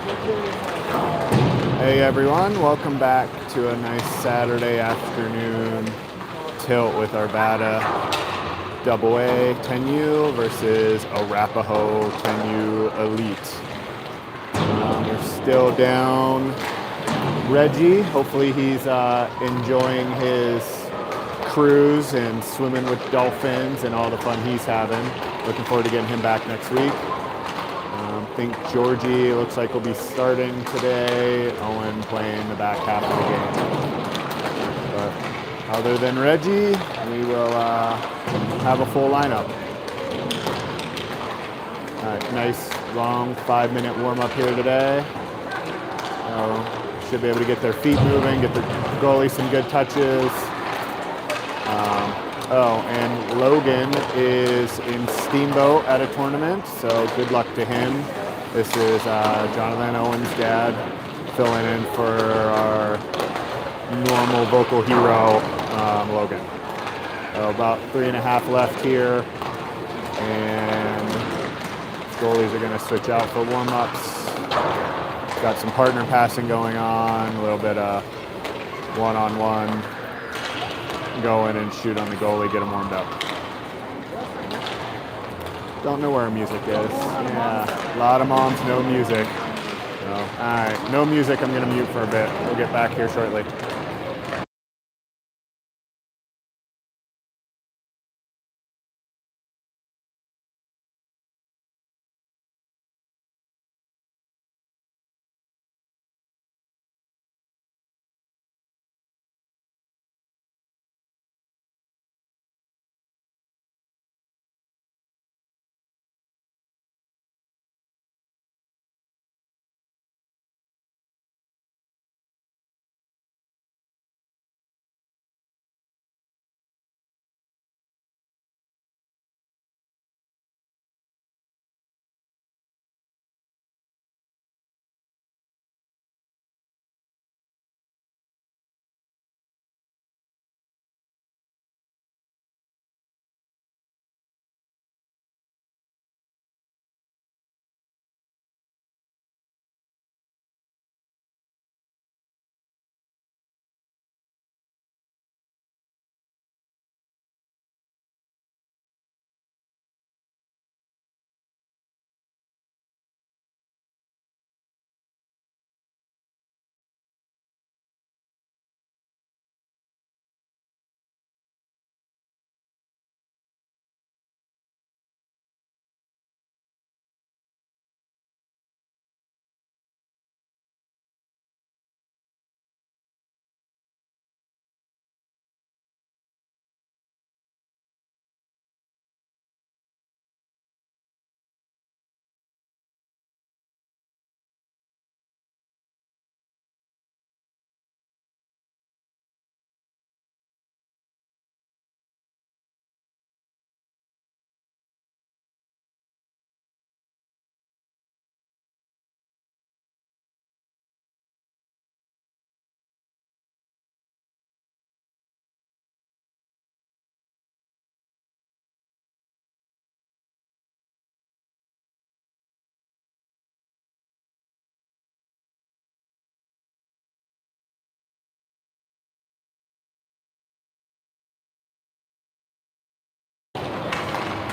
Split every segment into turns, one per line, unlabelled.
Hey everyone, welcome back to a nice Saturday afternoon tilt with Arvada Double A 10U versus Arapahoe 10U Elite. We're still down Reggie. Hopefully he's enjoying his cruise and swimming with dolphins and all the fun he's having. Looking forward to getting him back next week. I think Georgie looks like will be starting today. Owen playing the back half of the game. But other than Reggie, we will have a full lineup. All right, nice long 5-minute warm up here today. Should be able to get their feet moving, get the goalie some good touches. And Logan is in Steamboat at a tournament, so good luck to him. This is Jonathan Owen's dad filling in for our normal vocal hero, Logan. So about 3.5 left here, and goalies are going to switch out for warm-ups. Got some partner passing going on, a little bit of one-on-one. Go in and shoot on the goalie, get him warmed up. Don't know where our music is. Yeah, a lot of moms, no music. So, all right, no music, I'm gonna mute for a bit. We'll get back here shortly.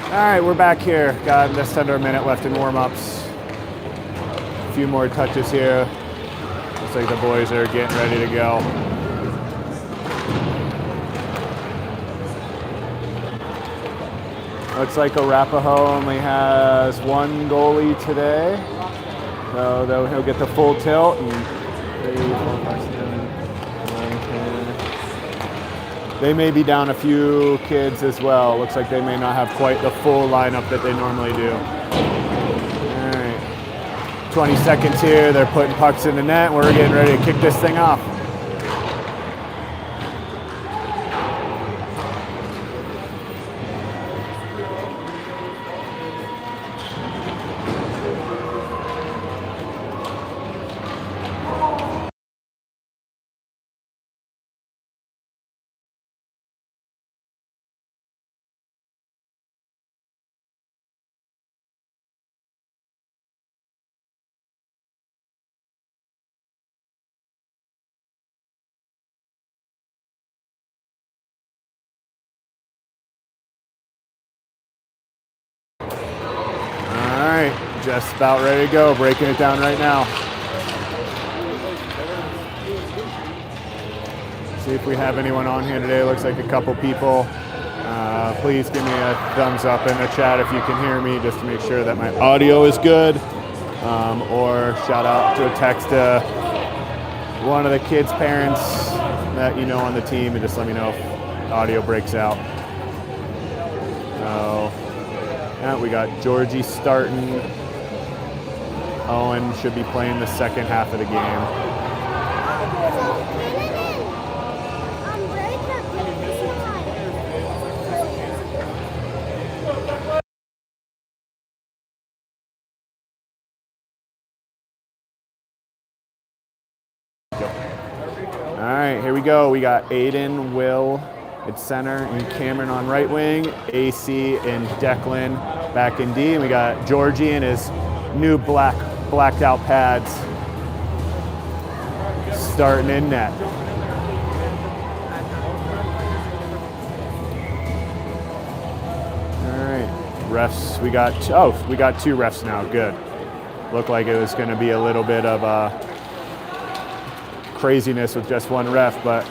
All right, we're back here. Got just under a minute left in warm-ups. A few more touches here. Looks like the boys are getting ready to go. Looks like Arapahoe only has one goalie today. So he'll get the full tilt. And 3, 4, 5, 6, 7, 9, 10. They may be down a few kids as well. Looks like they may not have quite the full lineup that they normally do. All right. 20 seconds here. They're putting pucks in the net. We're getting ready to kick this thing off. just about ready to go, breaking it down right now. See if we have anyone on here today. Looks like a couple people. Please give me a thumbs up in the chat if you can hear me, just to make sure that my audio is good. Or shout out to a text to one of the kids' parents that you know on the team, and just let me know if audio breaks out. So, yeah, we got Georgie starting. Owen should be playing the second half of the game. All right, here we go. We got Aiden, Will at center, and Cameron on right wing. AC and Declan back in D. And we got Georgie in his new blacked out pads starting in net. All right, refs. We got two refs now. Good. Looked like it was going to be a little bit of craziness with just one ref, but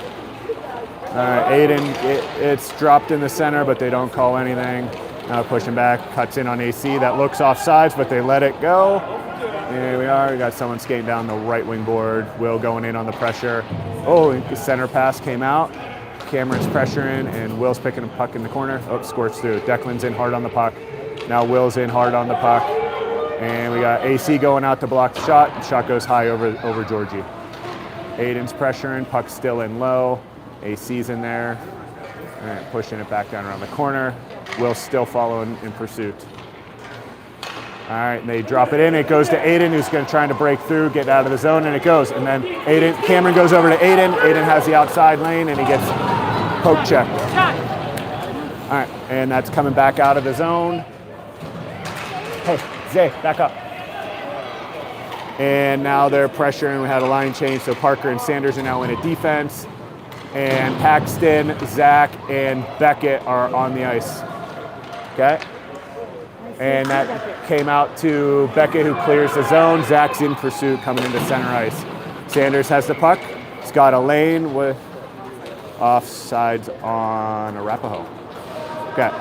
all right, Aiden, it's dropped in the center, but they don't call anything. Now pushing back, cuts in on AC. That looks offsides, but they let it go. Here we are. We got someone skating down the right wing board. Will going in on the pressure. Oh, the center pass came out. Cameron's pressuring, and Will's picking a puck in the corner. Oh, squirts through. Declan's in hard on the puck. Now Will's in hard on the puck. And we got AC going out to block the shot. The shot goes high over Georgie. Aiden's pressuring, puck's still in low. AC's in there. All right, pushing it back down around the corner. Will's still following in pursuit. All right, and they drop it in. It goes to Aiden, who's trying to break through, get out of the zone, and it goes. And then Cameron goes over to Aiden. Aiden has the outside lane, and he gets poke checked. All right, and that's coming back out of the zone. Hey, Zay, back up. And now they're pressuring. We had a line change, so Parker and Sanders are now in a defense. And Paxton, Zach, and Beckett are on the ice. Okay? And that came out to Beckett, who clears the zone. Zach's in pursuit coming into center ice. Sanders has the puck. He's got a lane with offsides on Arapahoe. Okay.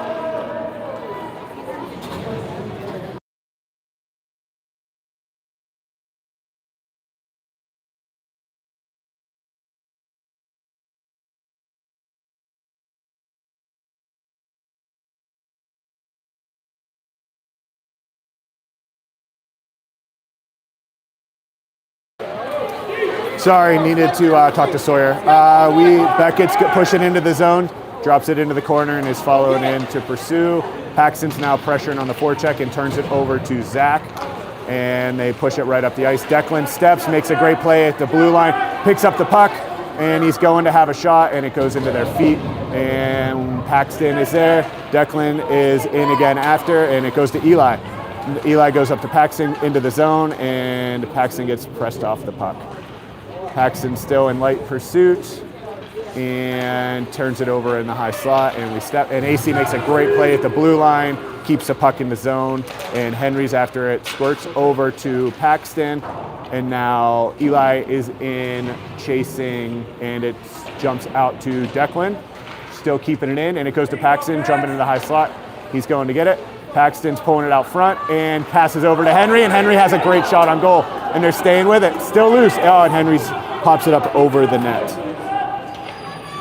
Sorry, needed to talk to Sawyer. Beckett's pushing into the zone, drops it into the corner, and is following in to pursue. Paxton's now pressuring on the forecheck and turns it over to Zach, and they push it right up the ice. Declan steps, makes a great play at the blue line, picks up the puck, and he's going to have a shot, and it goes into their feet. And Paxton is there. Declan is in again after, and it goes to Eli. Eli goes up to Paxton into the zone, and Paxton gets pressed off the puck. Paxton still in light pursuit and turns it over in the high slot, and we step, and AC makes a great play at the blue line, keeps the puck in the zone, and Henry's after it, squirts over to Paxton, and now Eli is in chasing, and it jumps out to Declan, still keeping it in, and it goes to Paxton, jumping into the high slot. He's going to get it. Paxton's pulling it out front and passes over to Henry, and Henry has a great shot on goal, and they're staying with it. Still loose. Oh, and Henry pops it up over the net.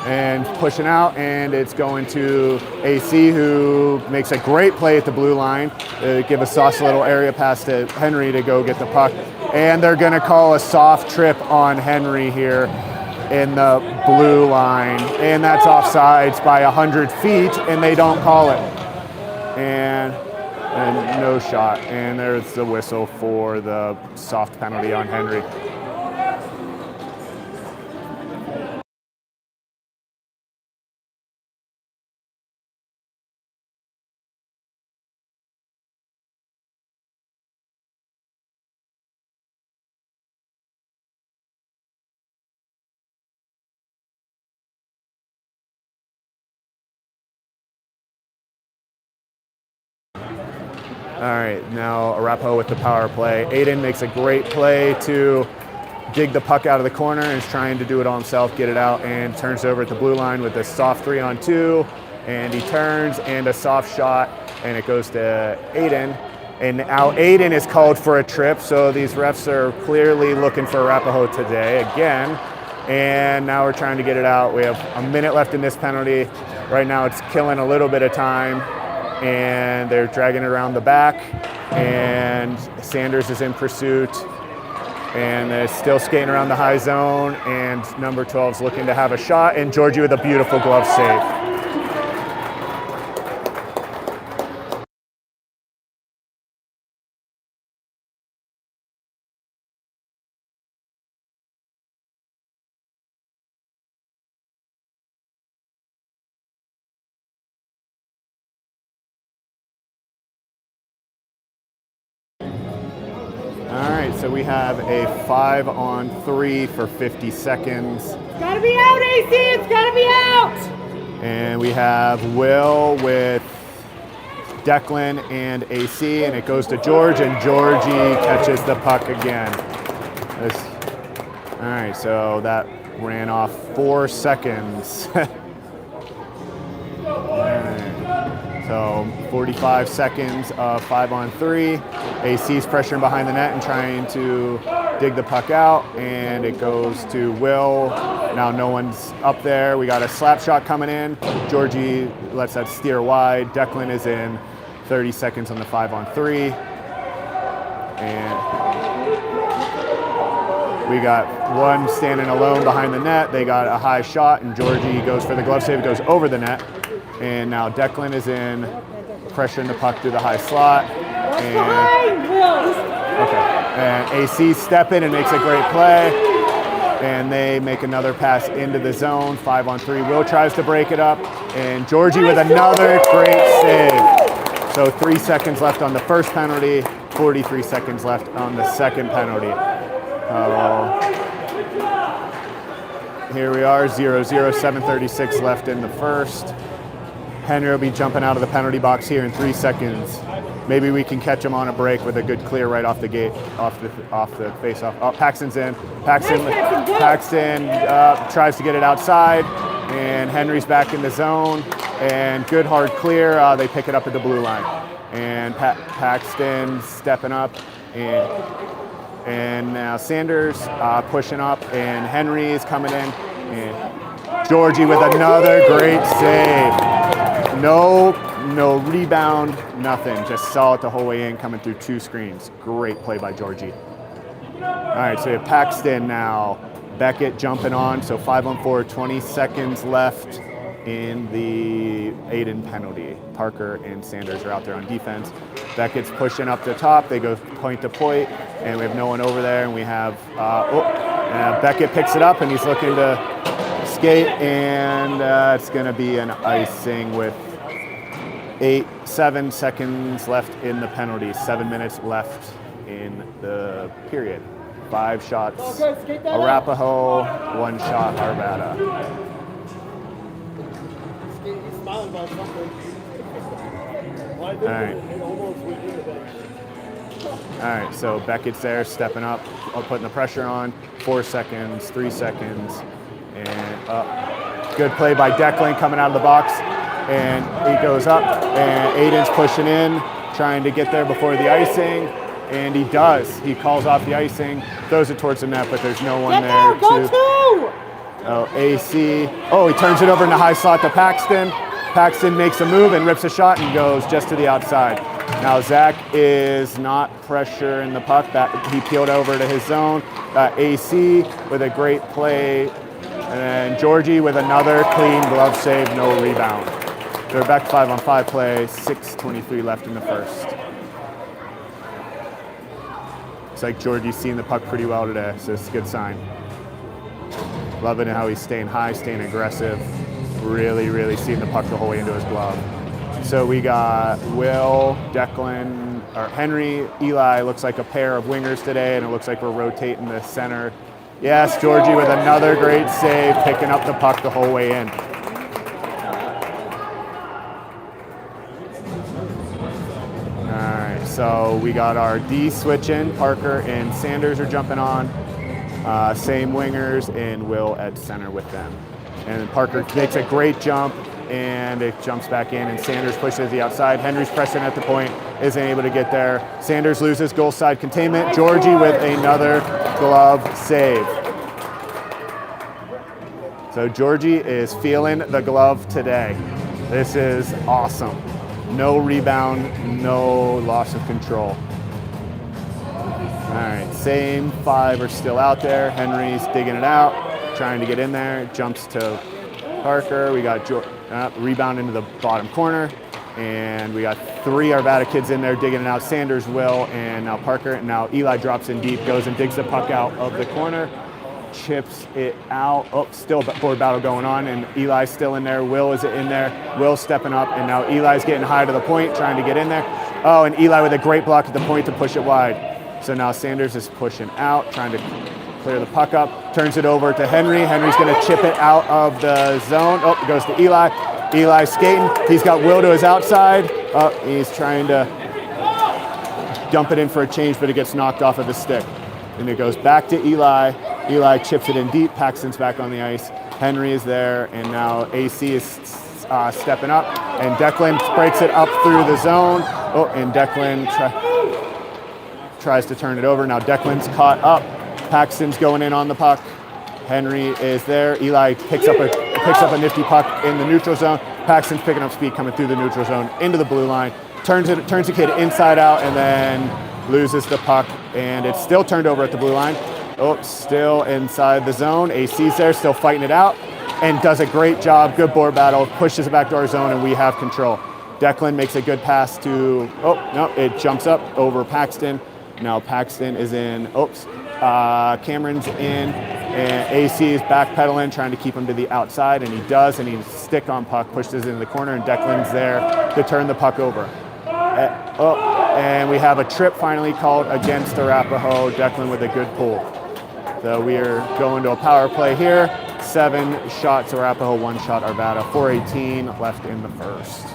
And pushing out, and it's going to AC, who makes a great play at the blue line. Give a sauce little area pass to Henry to go get the puck. And they're going to call a soft trip on Henry here in the blue line. And that's offsides by 100 feet, and they don't call it. And no shot, and there's the whistle for the soft penalty on Henry. All right, now Arapahoe with the power play. Aiden makes a great play to dig the puck out of the corner and is trying to do it all himself, get it out, and turns over at the blue line with a soft 3-on-2. And he turns and a soft shot, and it goes to Aiden. And now Aiden is called for a trip, so these refs are clearly looking for Arapahoe today again. And now we're trying to get it out. We have a minute left in this penalty. Right now it's killing a little bit of time, and they're dragging it around the back, and Sanders is in pursuit, and they're still skating around the high zone, and number 12 is looking to have a shot, and Georgie with a beautiful glove save. All right, so we have a 5-on-3 for 50 seconds.
It's gotta be out, AC! It's gotta be out!
And we have Will with Declan and AC, and it goes to George, and Georgie catches the puck again. All right, so that ran off 4 seconds. All right. So 45 seconds of 5-on-3. AC's pressuring behind the net and trying to dig the puck out, and it goes to Will. Now no one's up there. We got a slap shot coming in. Georgie lets that steer wide. Declan is in 30 seconds on the 5-on-3. And we got one standing alone behind the net. They got a high shot, and Georgie goes for the glove save. It goes over the net. And now Declan is in, pressuring the puck through the high slot. And AC step in and makes a great play. And they make another pass into the zone, 5-on-3. Will tries to break it up, and Georgie with another great save. So 3 seconds left on the first penalty, 43 seconds left on the second penalty. Here we are, 0-0, 7:36 left in the first. Henry will be jumping out of the penalty box here in 3 seconds. Maybe we can catch him on a break with a good clear right off the gate, off the face-off. Oh, Paxton's in. Paxton tries to get it outside, and Henry's back in the zone. And good hard clear. They pick it up at the blue line, and Paxton stepping up, and now Sanders pushing up, and Henry's coming in, and Georgie with another great save. No rebound, nothing. Just saw it the whole way in, coming through 2 screens. Great play by Georgie. All right, so we have Paxton now. Beckett jumping on, so 5-on-4, 20 seconds left in the Aiden penalty. Parker and Sanders are out there on defense. Beckett's pushing up the top. They go point to point, and we have no one over there. And we have, Beckett picks it up, and he's looking to skate, and it's going to be an icing with 7 seconds left in the penalty, 7 minutes left in the period. 5 shots Arapahoe, 1 shot Arvada. All right, so Beckett's there, stepping up, putting the pressure on. 4 seconds, 3 seconds, and good play by Declan coming out of the box. And he goes up, and Aiden's pushing in, trying to get there before the icing, and he does. He calls off the icing, throws it towards the net, but there's no one there. AC. Oh, he turns it over in the high slot to Paxton. Paxton makes a move and rips a shot and goes just to the outside. Now Zach is not pressuring the puck. He peeled over to his zone. AC with a great play, and Georgie with another clean glove save, no rebound. They're back to 5-on-5 play, 6:23 left in the first. Looks like Georgie's seeing the puck pretty well today, so it's a good sign. Loving how he's staying high, staying aggressive. Really seeing the puck the whole way into his glove. So we got Will, Declan, or Henry, Eli. Looks like a pair of wingers today, and it looks like we're rotating the center. Yes, Georgie with another great save, picking up the puck the whole way in. So So we got our D switch in, Parker and Sanders are jumping on. Same wingers, and Will at center with them. And Parker makes a great jump, and it jumps back in, and Sanders pushes the outside. Henry's pressing at the point, isn't able to get there. Sanders loses goal side containment. Georgie with another glove save. So Georgie is feeling the glove today. This is awesome. No rebound, no loss of control. All right, same 5 are still out there. Henry's digging it out, trying to get in there. Jumps to Parker. We got rebound into the bottom corner. And we got 3 Arvada kids in there digging it out. Sanders, Will, and now Parker. And now Eli drops in deep, goes and digs the puck out of the corner. Chips it out. Oh, still board battle going on, and Eli's still in there. Will is in there. Will stepping up, and now Eli's getting high to the point, trying to get in there. Oh, and Eli with a great block at the point to push it wide. So now Sanders is pushing out, trying to clear the puck up. Turns it over to Henry. Henry's going to chip it out of the zone. Oh, it goes to Eli. Eli's skating. He's got Will to his outside. Oh, he's trying to dump it in for a change, but it gets knocked off of the stick. And it goes back to Eli. Eli chips it in deep. Paxton's back on the ice. Henry is there, and now AC is stepping up. And Declan breaks it up through the zone. Oh, and Declan tries to turn it over. Now Declan's caught up. Paxton's going in on the puck. Henry is there. Eli picks up a nifty puck in the neutral zone. Paxton's picking up speed coming through the neutral zone into the blue line. Turns the kid inside out, and then loses the puck, and it's still turned over at the blue line. Oh, still inside the zone. AC's there, still fighting it out, and does a great job. Good board battle, pushes it back to our zone, and we have control. Declan makes a good pass to, oh, no, it jumps up over Paxton. Now Paxton is in, oops, Cameron's in, and AC is backpedaling, trying to keep him to the outside, and he does, and he stick on puck, pushes it into the corner, and Declan's there to turn the puck over. And we have a trip finally called against Arapahoe. Declan with a good pull. So we are going to a power play here. 7 shots Arapahoe, 1 shot Arvada. 4:18 left in the first.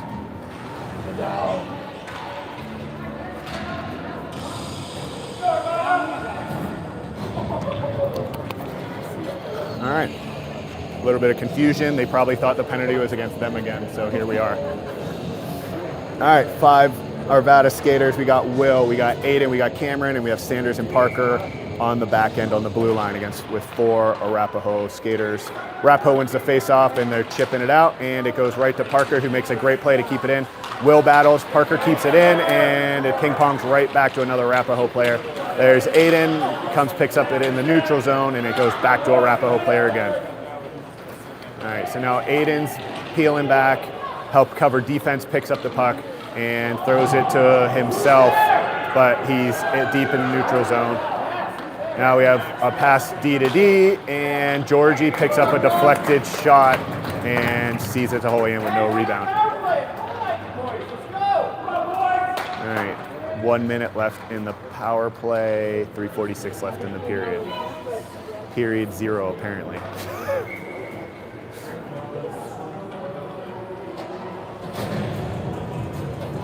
All right. A little bit of confusion. They probably thought the penalty was against them again, so here we are. All right, 5 Arvada skaters. We got Will, we got Aiden, we got Cameron, and we have Sanders and Parker on the back end on the blue line with 4 Arapahoe skaters. Arapahoe wins the face-off, and they're chipping it out, and it goes right to Parker, who makes a great play to keep it in. Will battles, Parker keeps it in, and it ping-pongs right back to another Arapahoe player. There's Aiden, picks up it in the neutral zone, and it goes back to a Arapahoe player again. All right, so now Aiden's peeling back, help cover defense, picks up the puck, and throws it to himself, but he's deep in the neutral zone. Now we have a pass D to D, and Georgie picks up a deflected shot and sees it the whole way in with no rebound. All right, 1 minute left in the power play, 3:46 left in the period. Period 0, apparently.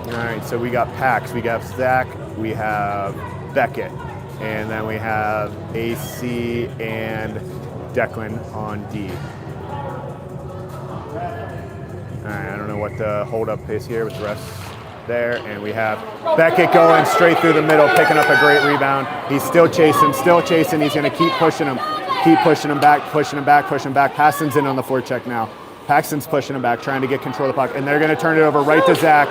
All right, so we got Pax, we got Zach, we have Beckett, and then we have AC and Declan on D. All right, I don't know what the holdup is here with the rest there, and we have Beckett going straight through the middle, picking up a great rebound. He's still chasing. He's going to keep pushing him back. Paxton's in on the forecheck now. Paxton's pushing him back, trying to get control of the puck, and they're going to turn it over right to Zach.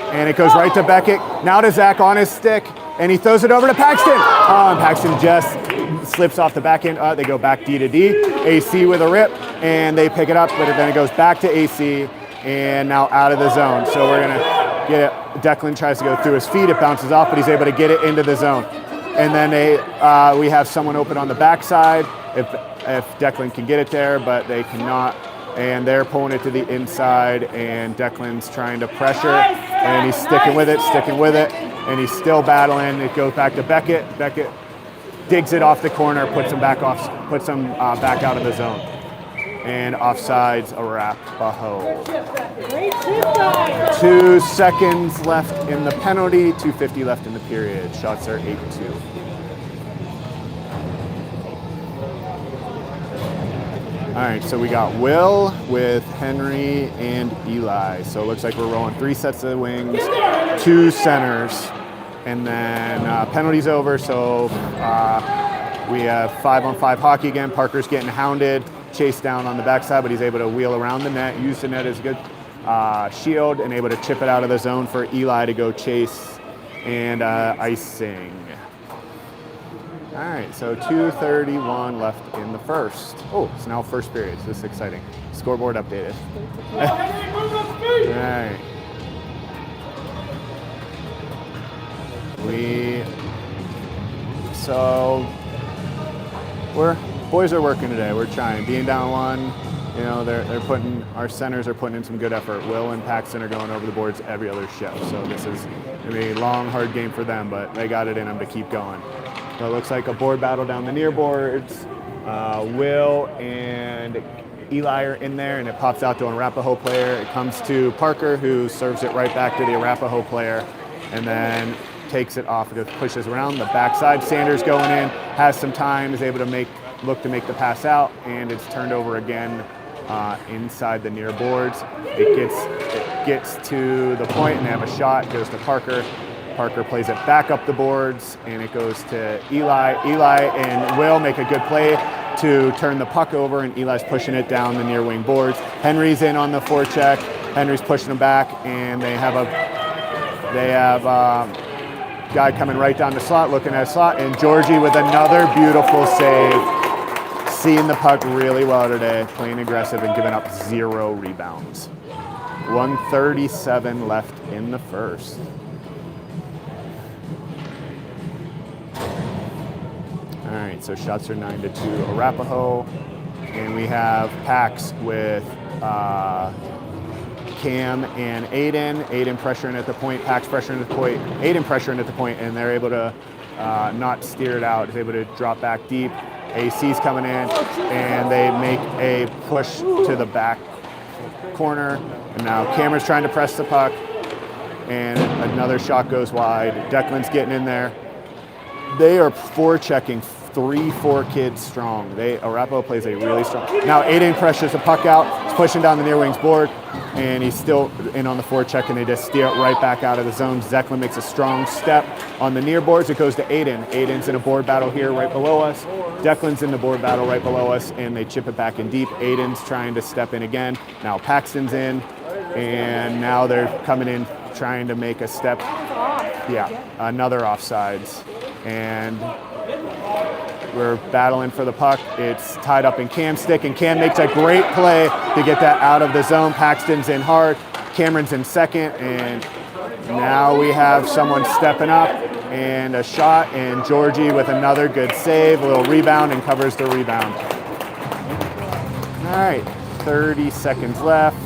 And it goes right to Beckett. Now to Zach on his stick, and he throws it over to Paxton. And Paxton just slips off the back end. They go back D to D. AC with a rip, and they pick it up, but then it goes back to AC, and now out of the zone. So we're gonna get it. Declan tries to go through his feet. It bounces off, but he's able to get it into the zone. And then we have someone open on the backside if Declan can get it there, but they cannot. And they're pulling it to the inside, and Declan's trying to pressure, and he's sticking with it, and he's still battling. It goes back to Beckett. Beckett digs it off the corner, puts him back out of the zone. and offsides Arapahoe.
Great chip, guys.
2 seconds left in the penalty, 2:50 left in the period. Shots are 8-2. All right, so we got Will with Henry and Eli. So it looks like we're rolling 3 sets of wings, 2 centers, and then penalties over. So we have 5-on-5 hockey again. Parker's getting hounded, chased down on the backside, but he's able to wheel around the net, use the net as a good shield, and able to chip it out of the zone for Eli to go chase and icing. All right, so 2:31 left in the first. Oh, it's now first period. So this is exciting. Scoreboard updated. All right. Boys are working today. We're trying. Being down 1, you know, our centers are putting in some good effort. Will and Paxton are going over the boards every other shift. So this is gonna be a long, hard game for them, but they got it in them to keep going. So it looks like a board battle down the near boards. Will and Eli are in there, and it pops out to an Arapahoe player. It comes to Parker, who serves it right back to the Arapahoe player, and then takes it off. It pushes around the backside. Sanders going in, has some time, is able to look to make the pass out, and it's turned over again inside the near boards. It gets to the point, and they have a shot. It goes to Parker. Parker plays it back up the boards, and it goes to Eli. Eli and Will make a good play to turn the puck over, and Eli's pushing it down the near wing boards. Henry's in on the forecheck. Henry's pushing him back, and they have a guy coming right down the slot, looking at a slot, and Georgie with another beautiful save. Seeing the puck really well today, playing aggressive and giving up 0 rebounds. 1:37 left in the first. All right, so shots are 9-2 Arapahoe, and we have Pax with Cam and Aiden. Aiden pressuring at the point, Pax pressuring at the point, Aiden pressuring at the point, and they're able to not steer it out. Is able to drop back deep. AC's coming in, and they make a push to the back corner. And now Cameron's trying to press the puck, and another shot goes wide. Declan's getting in there. They are forechecking 3-4 kids strong. Arapahoe plays a really strong. Now Aiden pressures the puck out. He's pushing down the near wing's board, and he's still in on the forecheck, and they just steer it right back out of the zone. Declan makes a strong step on the near boards. It goes to Aiden. Aiden's in a board battle here right below us. Declan's in the board battle right below us, and they chip it back in deep. Aiden's trying to step in again. Now Paxton's in, and now they're coming in trying to make a step. Yeah, another offsides. And we're battling for the puck. It's tied up in Cam's stick, and Cam makes a great play to get that out of the zone. Paxton's in hard. Cameron's in second, and now we have someone stepping up and a shot, and Georgie with another good save, a little rebound, and covers the rebound. All right, 30 seconds left.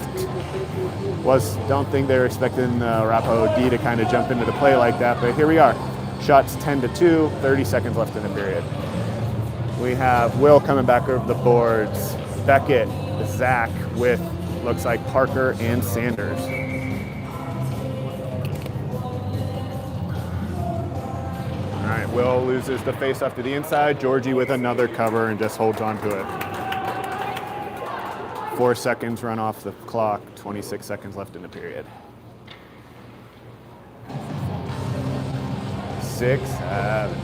Don't think they were expecting the Arapahoe D to kind of jump into the play like that, but here we are. Shots 10-2, 30 seconds left in the period. We have Will coming back over the boards. Beckett, Zach with, looks like Parker and Sanders. All right, Will loses the face-off to the inside. Georgie with another cover and just holds on to it. 4 seconds run off the clock, 26 seconds left in the period. 6, 7.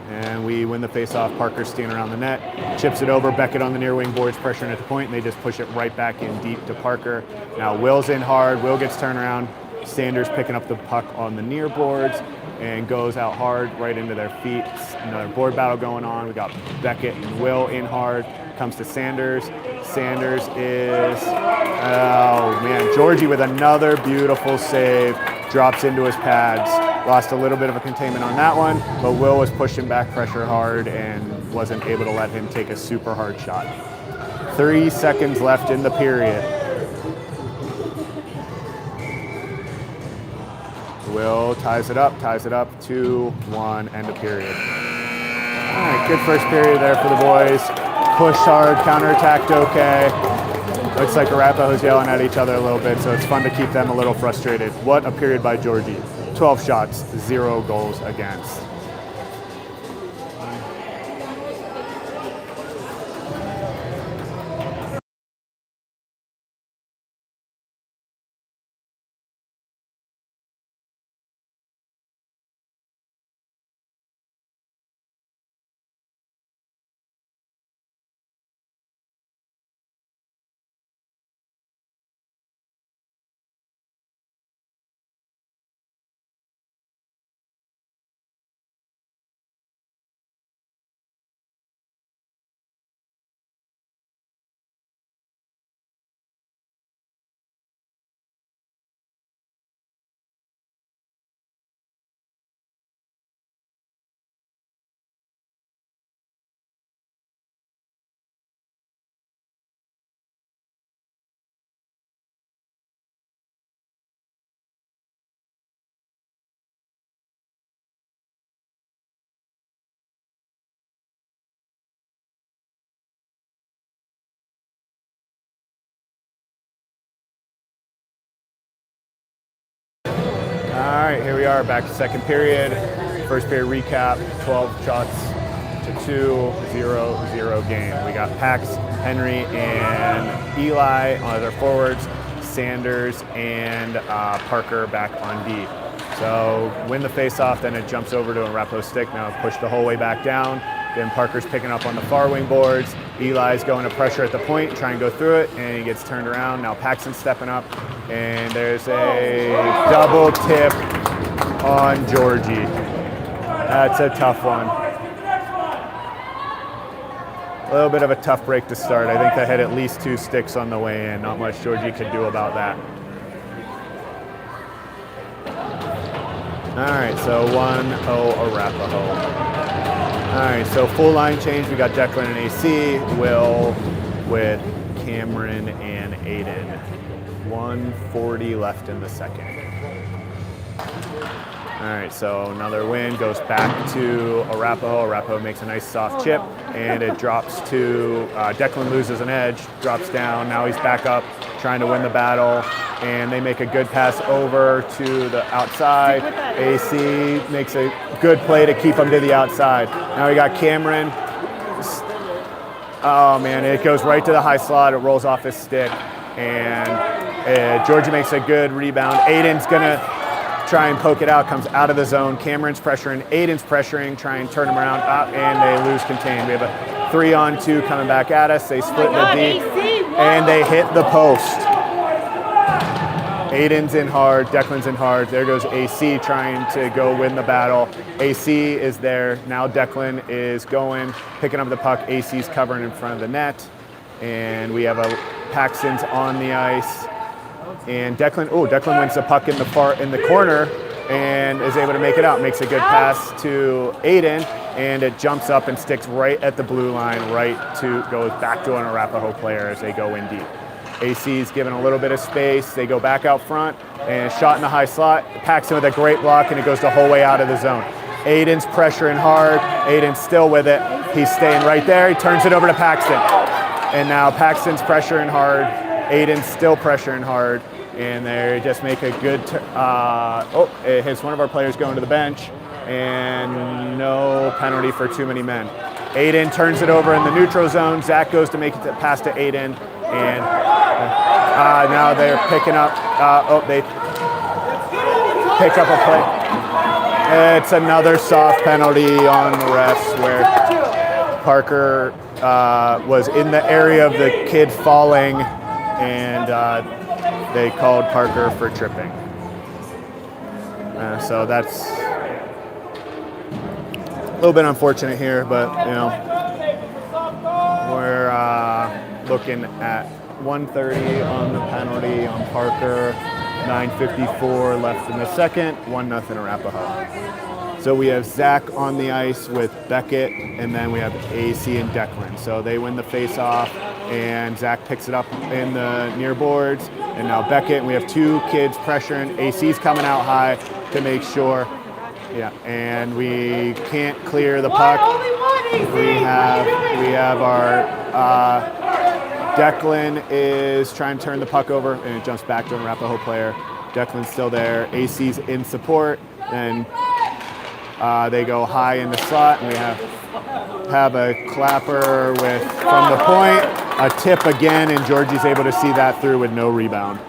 And we win the face-off. Parker's standing around the net, chips it over. Beckett on the near wing boards, pressuring at the point, and they just push it right back in deep to Parker. Now Will's in hard. Will gets turned around. Sanders picking up the puck on the near boards and goes out hard right into their feet. Another board battle going on. We got Beckett and Will in hard. Comes to Sanders. Sanders is, oh man, Georgie with another beautiful save. Drops into his pads. Lost a little bit of a containment on that one, but Will was pushing back pressure hard and wasn't able to let him take a super hard shot. 3 seconds left in the period. Will ties it up, 2-1, end of period. All right, good first period there for the boys. Pushed hard, counterattacked okay. Looks like Arapahoe's yelling at each other a little bit, so it's fun to keep them a little frustrated. What a period by Georgie. 12 shots, 0 goals against. All right, here we are back to second period. First period recap, 12 shots to 2, 0-0 game. We got Pax, Henry, and Eli on their forwards, Sanders and Parker back on D. So win the face-off, then it jumps over to Arapahoe's stick. Now push the whole way back down. Then Parker's picking up on the far wing boards. Eli's going to pressure at the point, try and go through it, and he gets turned around. Now Paxton's stepping up, and there's a double tip on Georgie. That's a tough one. A little bit of a tough break to start. I think they had at least 2 sticks on the way in. Not much Georgie could do about that. All right, so 1-0 Arapahoe. All right, so full line change. We got Declan and AC, Will with Cameron and Aiden. 1:40 left in the second. All right, so another win goes back to Arapahoe. Arapahoe makes a nice soft chip, and it drops to, Declan loses an edge, drops down. Now he's back up, trying to win the battle, and they make a good pass over to the outside. AC makes a good play to keep him to the outside. Now we got Cameron. Oh man, it goes right to the high slot. It rolls off his stick, and Georgia makes a good rebound. Aiden's gonna try and poke it out, comes out of the zone. Cameron's pressuring, Aiden's pressuring, try and turn him around, and they lose contain. We have a 3-on-2 coming back at us. They split the D, and they hit the post. Aiden's in hard, Declan's in hard. There goes AC trying to go win the battle. AC is there. Now Declan is going, picking up the puck. AC's covering in front of the net. And we have a Paxton's on the ice. And Declan wins the puck in the corner and is able to make it out. Makes a good pass to Aiden, and it jumps up and sticks right at the blue line, goes back to an Arapahoe player as they go in deep. AC's given a little bit of space. They go back out front and shot in the high slot. Paxton with a great block, and it goes the whole way out of the zone. Aiden's pressuring hard. Aiden's still with it. He's staying right there. He turns it over to Paxton. And now Paxton's pressuring hard. Aiden's still pressuring hard. And they just make a good, it hits one of our players going to the bench, and no penalty for too many men. Aiden turns it over in the neutral zone. Zach goes to make it pass to Aiden, and now they're picking up, they pick up a play. It's another soft penalty on the refs where Parker was in the area of the kid falling, and they called Parker for tripping. So that's a little bit unfortunate here, but we're looking at 1:30 on the penalty on Parker, 9:54 left in the second, 1-0 Arapahoe. So we have Zach on the ice with Beckett, and then we have AC and Declan. So they win the face-off, and Zach picks it up in the near boards. And now Beckett, and we have 2 kids pressuring. AC's coming out high to make sure. Yeah, and we can't clear the puck. We have our Declan is trying to turn the puck over, and it jumps back to an Arapahoe player. Declan's still there. AC's in support, and they go high in the slot, and we have a clapper with from the point, a tip again, and Georgie's able to see that through with no rebound.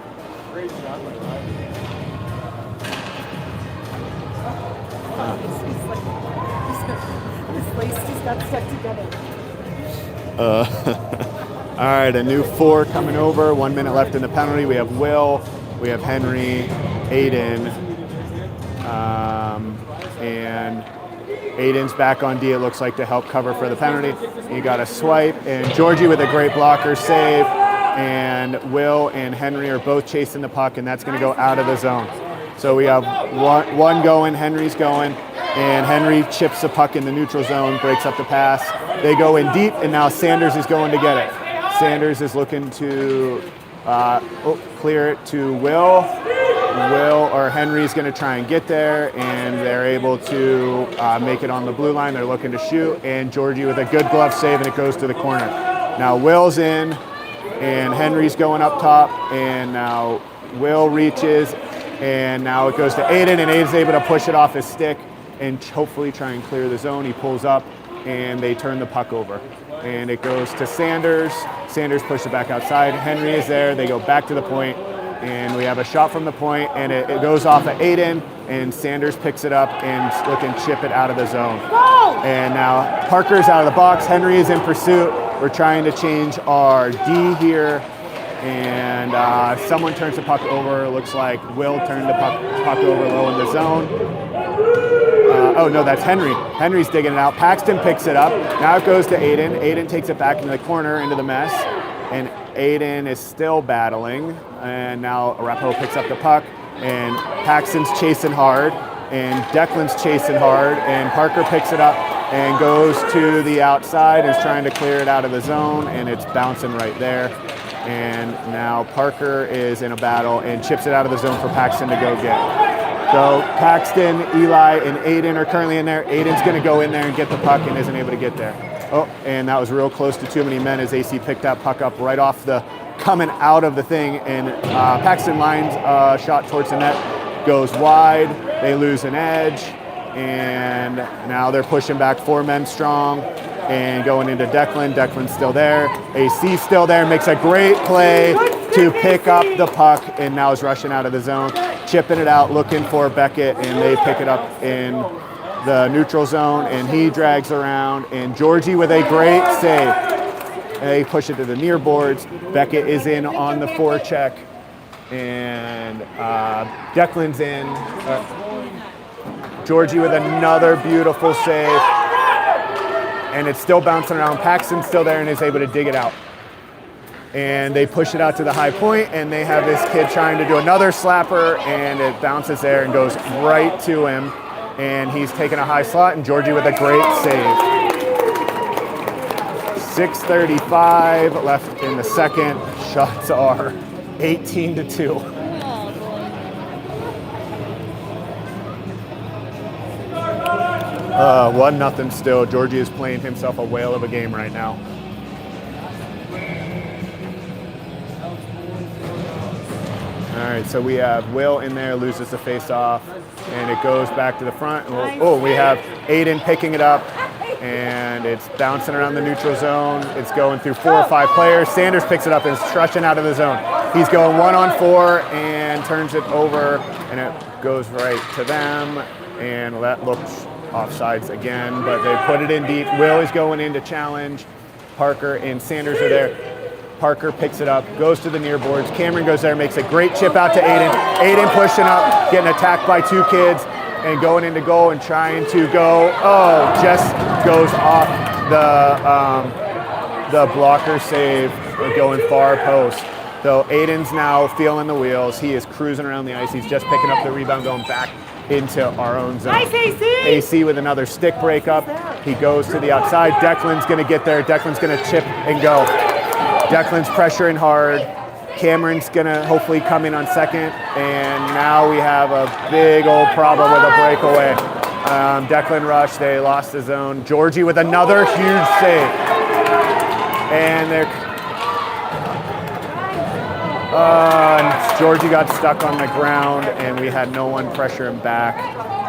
All right, a new 4 coming over. 1 minute left in the penalty. We have Will, we have Henry, Aiden, and Aiden's back on D, it looks like, to help cover for the penalty. You got a swipe, and Georgie with a great blocker save, and Will and Henry are both chasing the puck, and that's going to go out of the zone. So we have one going, Henry's going, and Henry chips the puck in the neutral zone, breaks up the pass. They go in deep, and now Sanders is going to get it. Sanders is looking to clear it to Will. Henry's going to try and get there, and they're able to make it on the blue line. They're looking to shoot, and Georgie with a good glove save, and it goes to the corner. Now Will's in, and Henry's going up top, and now Will reaches, and now it goes to Aiden, and Aiden's able to push it off his stick and hopefully try and clear the zone. He pulls up, and they turn the puck over. And it goes to Sanders. Sanders pushes it back outside. Henry is there. They go back to the point, and we have a shot from the point, and it goes off of Aiden, and Sanders picks it up and looking to chip it out of the zone. And now Parker's out of the box. Henry is in pursuit. We're trying to change our D here, and someone turns the puck over. Looks like Will turned the puck over low in the zone. Oh no, that's Henry. Henry's digging it out. Paxton picks it up. Now it goes to Aiden. Aiden takes it back into the corner, into the mess. And Aiden is still battling. And now Arapahoe picks up the puck. And Paxton's chasing hard. And Declan's chasing hard. And Parker picks it up and goes to the outside and is trying to clear it out of the zone. And it's bouncing right there. And now Parker is in a battle and chips it out of the zone for Paxton to go get. So Paxton, Eli, and Aiden are currently in there. Aiden's going to go in there and get the puck and isn't able to get there. Oh, and that was real close to too many men as AC picked that puck up right off the coming out of the thing. And Paxton lines a shot towards the net, goes wide. They lose an edge. And now they're pushing back 4 men strong and going into Declan. Declan's still there. AC's still there, makes a great play to pick up the puck, and now is rushing out of the zone, chipping it out, looking for Beckett, and they pick it up in the neutral zone, and he drags around, and Georgie with a great save. They push it to the near boards. Beckett is in on the forecheck, and Declan's in. Georgie with another beautiful save, and it's still bouncing around. Paxton's still there and is able to dig it out. And they push it out to the high point, and they have this kid trying to do another slapper, and it bounces there and goes right to him. And he's taking a high slot, and Georgie with a great save. 6:35 left in the second. Shots are 18-2. 1-0 still. Georgie is playing himself a whale of a game right now. All right, so we have Will in there, loses the face-off, and it goes back to the front. Oh, we have Aiden picking it up, and it's bouncing around the neutral zone. It's going through 4 or 5 players. Sanders picks it up and is rushing out of the zone. He's going 1-on-4 and turns it over, and it goes right to them, and that looks offsides again, but they put it in deep. Will is going in to challenge. Parker and Sanders are there. Parker picks it up, goes to the near boards. Cameron goes there, makes a great chip out to Aiden. Aiden pushing up, getting attacked by 2 kids, and going into goal and trying to go. Oh, just goes off the blocker save, going far post. So Aiden's now feeling the wheels. He is cruising around the ice. He's just picking up the rebound, going back into our own zone.
Nice, AC!
AC with another stick breakup. He goes to the outside. Declan's going to get there. Declan's going to chip and go. Declan's pressuring hard. Cameron's going to hopefully come in on second. And now we have a big old problem with a breakaway. Declan Rush, they lost the zone. Georgie with another huge save. And Georgie got stuck on the ground, and we had no one pressure him back.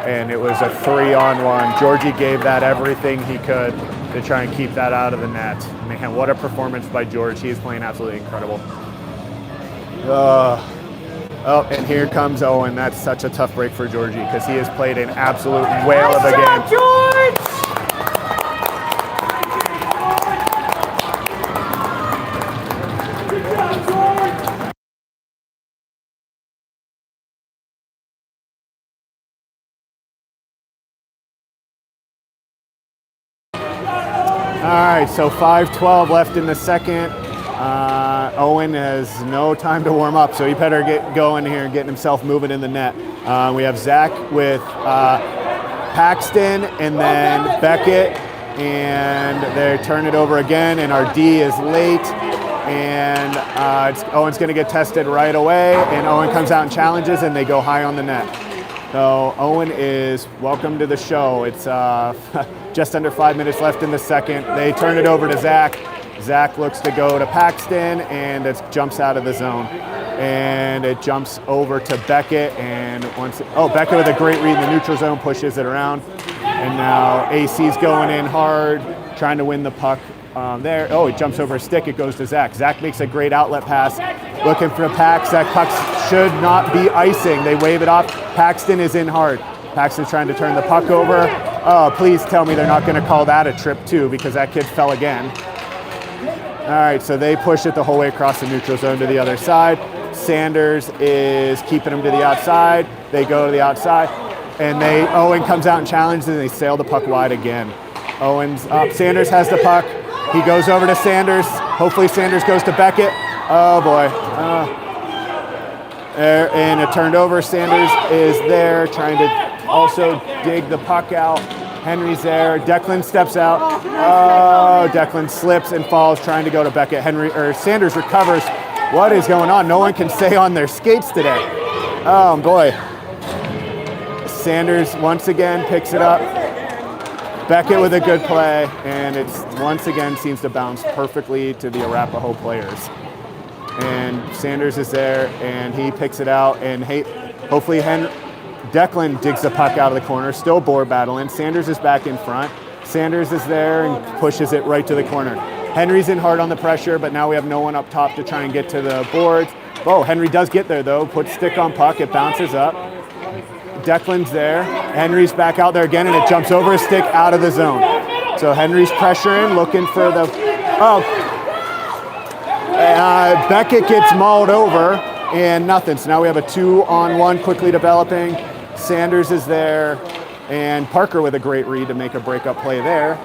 And it was a 3-on-1. Georgie gave that everything he could to try and keep that out of the net. Man, what a performance by George. He is playing absolutely incredible. Oh, and here comes Owen. That's such a tough break for Georgie because he has played an absolute whale of a game.
George!
All right, so 5:12 left in the second. Owen has no time to warm up, so he better get going here and getting himself moving in the net. We have Zach with Paxton and then Beckett, and they turn it over again, and our D is late, and Owen's going to get tested right away, and Owen comes out and challenges, and they go high on the net. So Owen is welcome to the show. It's just under 5 minutes left in the second. They turn it over to Zach. Zach looks to go to Paxton, and it jumps out of the zone. And it jumps over to Beckett, and Beckett with a great read in the neutral zone, pushes it around. And now AC's going in hard, trying to win the puck there. Oh, it jumps over a stick, it goes to Zach. Zach makes a great outlet pass, looking for Pax. That puck should not be icing. They wave it off. Paxton is in hard. Paxton's trying to turn the puck over. Oh, please tell me they're not going to call that a trip too, because that kid fell again. All right, so they push it the whole way across the neutral zone to the other side. Sanders is keeping them to the outside. They go to the outside, and Owen comes out and challenges, and they sail the puck wide again. Owen's up. Sanders has the puck. He goes over to Sanders. Hopefully Sanders goes to Beckett. Oh boy. And it turned over. Sanders is there trying to also dig the puck out. Henry's there. Declan steps out. Oh, Declan slips and falls trying to go to Beckett. Sanders recovers. What is going on? No one can stay on their skates today. Oh boy. Sanders once again picks it up. Beckett with a good play, and it's once again seems to bounce perfectly to the Arapahoe players. And Sanders is there, and he picks it out, and hopefully Declan digs the puck out of the corner, still board battling. Sanders is back in front. Sanders is there and pushes it right to the corner. Henry's in hard on the pressure, but now we have no one up top to try and get to the boards. Oh, Henry does get there though, puts stick on puck, it bounces up. Declan's there. Henry's back out there again, and it jumps over a stick out of the zone. So Henry's pressuring, looking for the... Beckett gets mauled over, and nothing. So now we have a 2-on-1 quickly developing. Sanders is there, and Parker with a great read to make a breakup play there.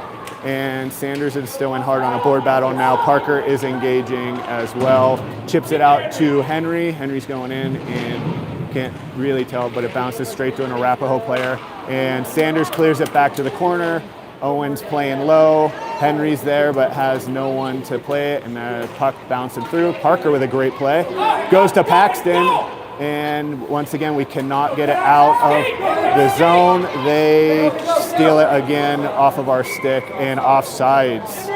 And Sanders is still in hard on a board battle now. Parker is engaging as well. Chips it out to Henry. Henry's going in, and can't really tell, but it bounces straight to an Arapahoe player. And Sanders clears it back to the corner. Owen's playing low. Henry's there, but has no one to play it, and the puck bouncing through. Parker with a great play. Goes to Paxton, and once again, we cannot get it out of the zone. They steal it again off of our stick and offsides.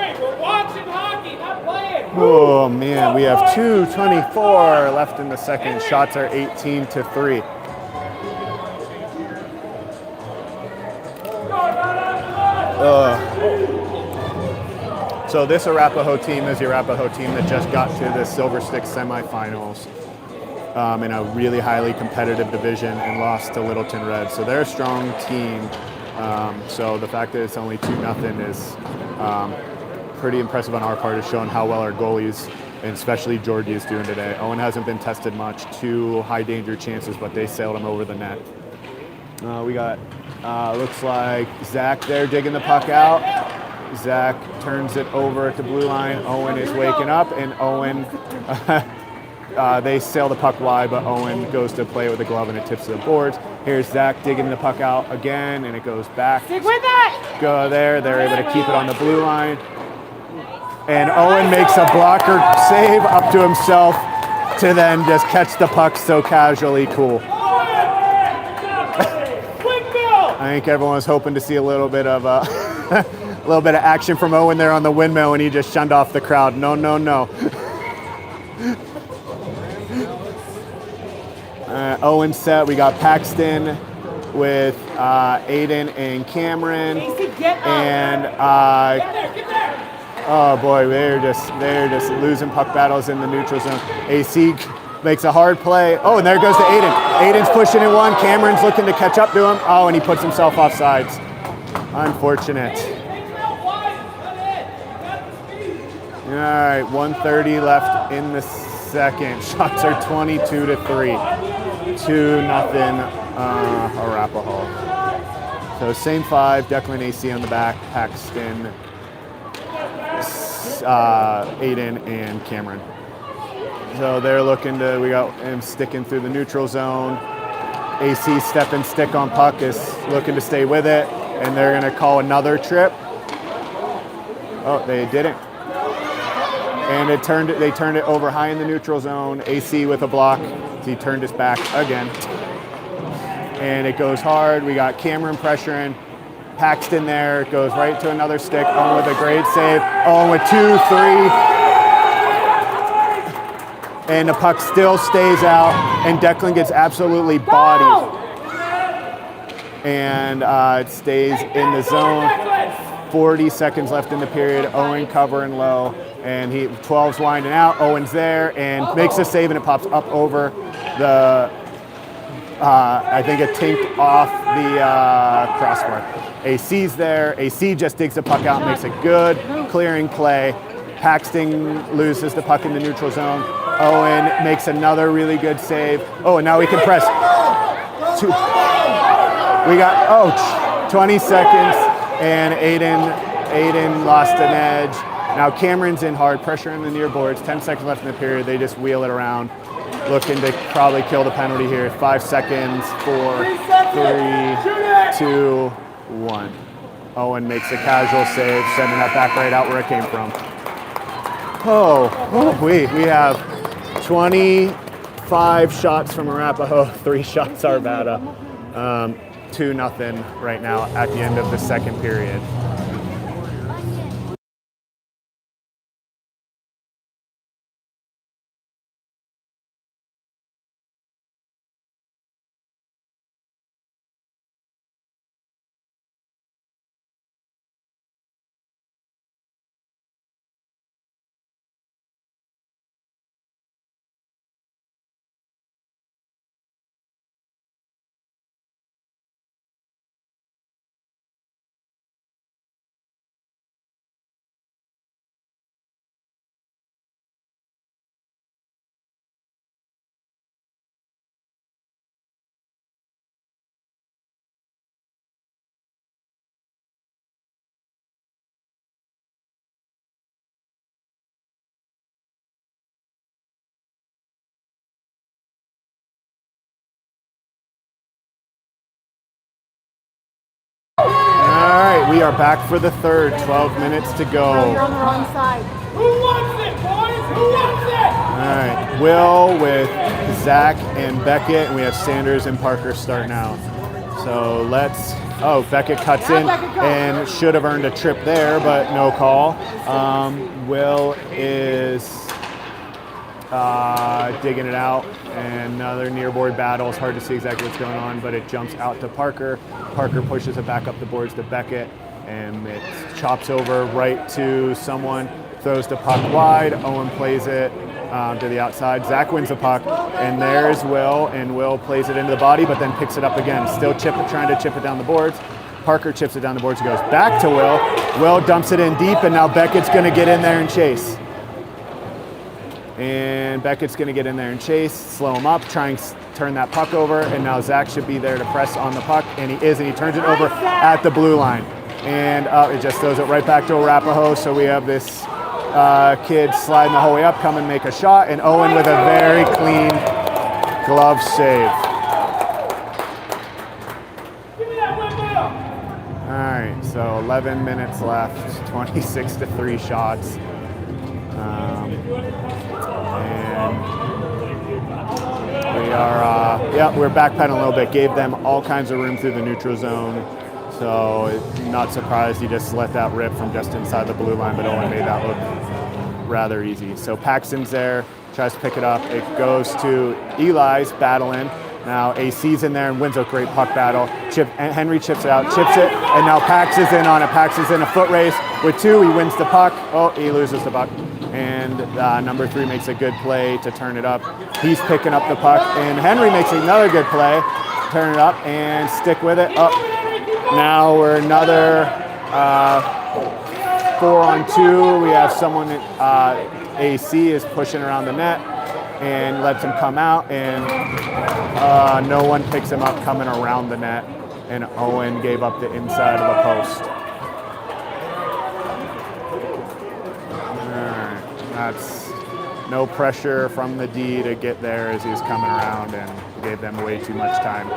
Oh man, we have 2:24 left in the second. Shots are 18-3. So this Arapahoe team is the Arapahoe team that just got to the Silver Stick semifinals in a really highly competitive division and lost to Littleton Red. So they're a strong team. So the fact that it's only 2-0 is pretty impressive on our part, is showing how well our goalies, and especially Georgie, is doing today. Owen hasn't been tested much, 2 high danger chances, but they sailed him over the net. We got, looks like Zach there digging the puck out. Zach turns it over at the blue line. Owen is waking up, and Owen, they sail the puck wide, but Owen goes to play with the glove, and it tips to the boards. Here's Zach digging the puck out again, and it goes back.
Stick with that!
Go there. They're able to keep it on the blue line. And Owen makes a blocker save up to himself to then just catch the puck so casually. Cool. I think everyone was hoping to see a little bit of a little bit of action from Owen there on the windmill, and he just shunned off the crowd. No, no, no. Owen set. We got Paxton with Aiden and Cameron, and oh boy, they're just losing puck battles in the neutral zone. AC makes a hard play. Oh, and there goes to Aiden. Aiden's pushing in one. Cameron's looking to catch up to him. Oh, and he puts himself off sides. Unfortunate. All right, 1:30 left in the second. Shots are 22-3. 2-0 Arapahoe. So same five, Declan AC on the back, Paxton, Aiden, and Cameron. So they're looking to, we got him sticking through the neutral zone. AC step and stick on puck is looking to stay with it, and they're gonna call another trip. Oh, they didn't. And they turned it over high in the neutral zone. AC with a block. So he turned his back again. And it goes hard. We got Cameron pressuring. Paxton there. It goes right to another stick. Owen with a great save. Owen with 2-3. And the puck still stays out. And Declan gets absolutely bodied. And it stays in the zone. 40 seconds left in the period. Owen covering low. And 12's winding out. Owen's there and makes a save, and it pops up over the, I think it tinked off the crossbar. AC's there. AC just digs the puck out and makes a good clearing play. Paxton loses the puck in the neutral zone. Owen makes another really good save. Oh, and now we can press. We got, 20 seconds, and Aiden lost an edge. Now Cameron's in hard, pressure in the near boards. 10 seconds left in the period. They just wheel it around, looking to probably kill the penalty here. 5 seconds, 4, 3, 2, 1. Owen makes a casual save, sending that back right out where it came from. We have 25 shots from Arapahoe, 3 shots Arvada. 2-0 right now at the end of the second period. We are back for the third, 12 minutes to go.
You're on the wrong side.
Who wants it, boys? Who wants it?
All right, Will with Zach and Beckett, and we have Sanders and Parker starting out. So let's, Beckett cuts in and should have earned a trip there, but no call. Will is digging it out, and another near board battle. It's hard to see exactly what's going on, but it jumps out to Parker. Parker pushes it back up the boards to Beckett, and it chops over right to someone, throws the puck wide. Owen plays it to the outside. Zach wins the puck, and there's Will, and Will plays it into the body, but then picks it up again. Still trying to chip it down the boards. Parker chips it down the boards and goes back to Will. Will dumps it in deep, and now Beckett's going to get in there and chase. And Beckett's going to get in there and chase, slow him up, try and turn that puck over, and now Zach should be there to press on the puck, and he is, and he turns it over at the blue line. And it just throws it right back to Arapahoe, so we have this kid sliding the whole way up, come and make a shot, and Owen with a very clean glove save. All right, so 11 minutes left, 26-3 shots. And we we're backpedaling a little bit. Gave them all kinds of room through the neutral zone. So not surprised he just let that rip from just inside the blue line, but Owen made that look rather easy. So Paxton's there, tries to pick it up. It goes to Eli's battling. Now AC's in there and wins a great puck battle. Henry chips it out, chips it, and now Pax is in on it. Pax is in a foot race with 2. He wins the puck. Oh, he loses the puck. And number 3 makes a good play to turn it up. He's picking up the puck, and Henry makes another good play. Turn it up and stick with it. Up. Now we're another 4-on-2. We have someone, AC is pushing around the net and lets him come out, and no one picks him up coming around the net, and Owen gave up the inside of the post. All right, that's no pressure from the D to get there as he was coming around and gave them way too much time.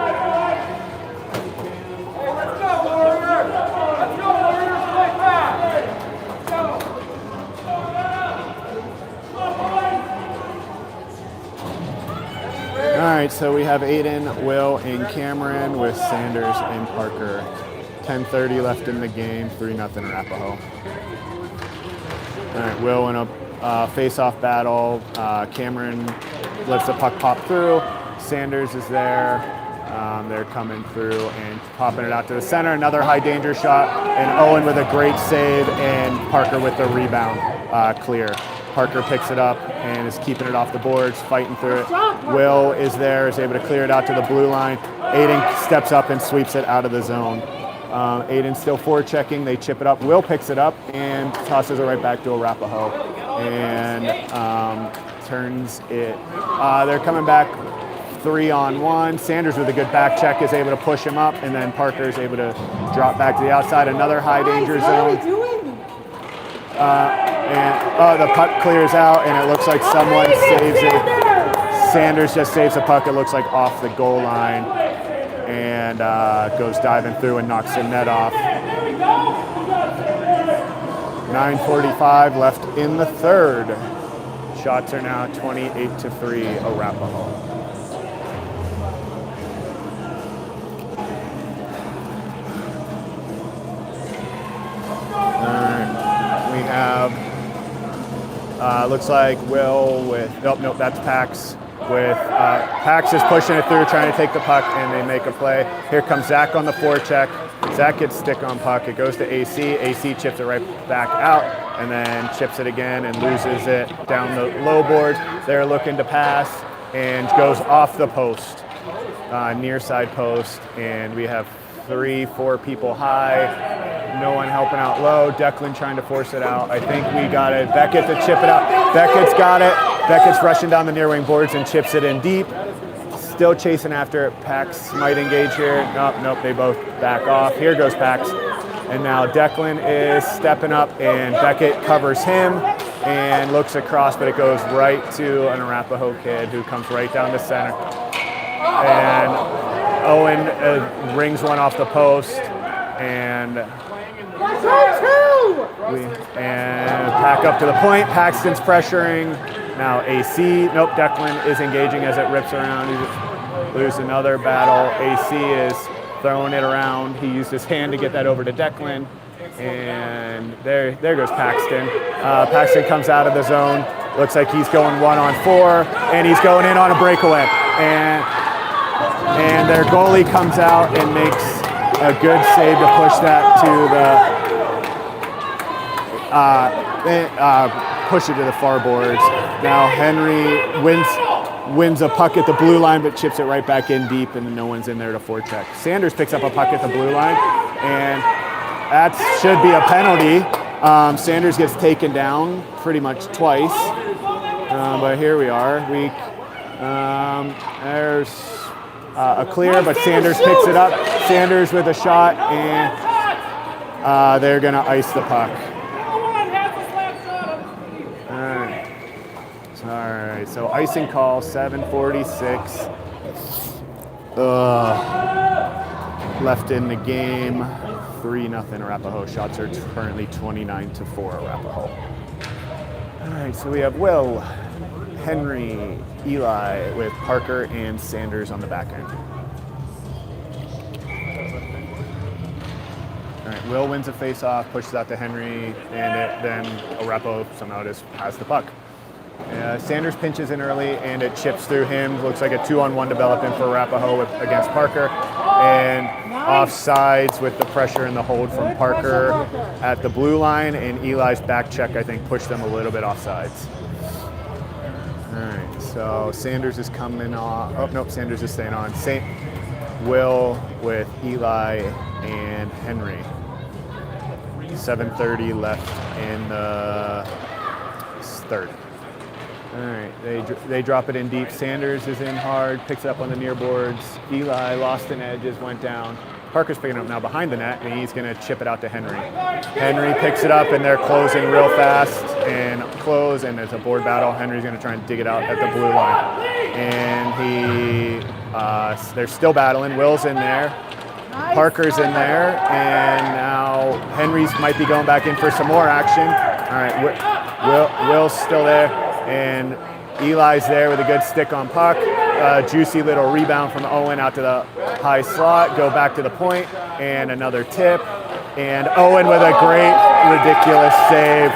Let's go, Warriors! Let's go, Warriors! Play fast! Let's go!
All right, so we have Aiden, Will, and Cameron with Sanders and Parker. 10:30 left in the game, 3-0 Arapahoe. All right, Will in a face-off battle. Cameron lets the puck pop through. Sanders is there. They're coming through and popping it out to the center. Another high danger shot, and Owen with a great save, and Parker with the rebound clear. Parker picks it up and is keeping it off the boards, fighting through it. Will is there, is able to clear it out to the blue line. Aiden steps up and sweeps it out of the zone. Aiden still forechecking. They chip it up. Will picks it up and tosses it right back to Arapahoe and turns it. They're coming back 3-on-1. Sanders with a good back check is able to push him up, and then Parker is able to drop back to the outside. Another high danger zone. And the puck clears out, and it looks like someone saves it. Sanders just saves the puck. It looks like off the goal line, and goes diving through and knocks the net off. 9:45 left in the third. Shots are now 28-3 Arapahoe. We have, looks like Will with, nope, that's Pax. Pax is pushing it through, trying to take the puck, and they make a play. Here comes Zach on the forecheck. Zach gets stick on puck. It goes to AC. AC chips it right back out, and then chips it again and loses it down the low board. They're looking to pass, and goes off the post, near side post, and we have 3-4 people high. No one helping out low. Declan trying to force it out. I think we got it. Beckett to chip it out. Beckett's got it. Beckett's rushing down the near wing boards and chips it in deep. Still chasing after it. Pax might engage here. Nope, they both back off. Here goes Pax. And now Declan is stepping up, and Beckett covers him and looks across, but it goes right to an Arapahoe kid who comes right down the center. And Owen rings one off the post, and pack up to the point. Paxton's pressuring. Now AC, nope, Declan is engaging as it rips around. He loses another battle. AC is throwing it around. He used his hand to get that over to Declan. And there goes Paxton. Paxton comes out of the zone. Looks like he's going 1-on-4, and he's going in on a breakaway. And their goalie comes out and makes a good save to push that to the push it to the far boards. Now Henry wins a puck at the blue line, but chips it right back in deep, and no one's in there to forecheck. Sanders picks up a puck at the blue line, and that should be a penalty. Sanders gets taken down pretty much twice, but here we are. There's a clear, but Sanders picks it up. Sanders with a shot, and they're gonna ice the puck. All right, so icing call, 7:46. Left in the game, 3-0 Arapahoe. Shots are currently 29-4 Arapahoe. All right, so we have Will, Henry, Eli with Parker and Sanders on the back end. All right, Will wins a face-off, pushes out to Henry, and then Arapahoe somehow just has the puck. Sanders pinches in early, and it chips through him. Looks like a 2-on-1 developing for Arapahoe against Parker. And offsides with the pressure and the hold from Parker at the blue line, and Eli's back check, I think, pushed them a little bit offsides. All right, so Sanders is coming on. Oh, nope, Sanders is staying on. Will with Eli and Henry. 7:30 left in the third. All right, they drop it in deep. Sanders is in hard, picks it up on the near boards. Eli lost in edges, went down. Parker's picking it up now behind the net, and he's going to chip it out to Henry. Henry picks it up, and they're closing real fast and close, and there's a board battle. Henry's going to try and dig it out at the blue line. And they're still battling. Will's in there. Parker's in there, and now Henry's might be going back in for some more action. All right, Will's still there, and Eli's there with a good stick on puck. Juicy little rebound from Owen out to the high slot, go back to the point, and another tip. And Owen with a great, ridiculous save.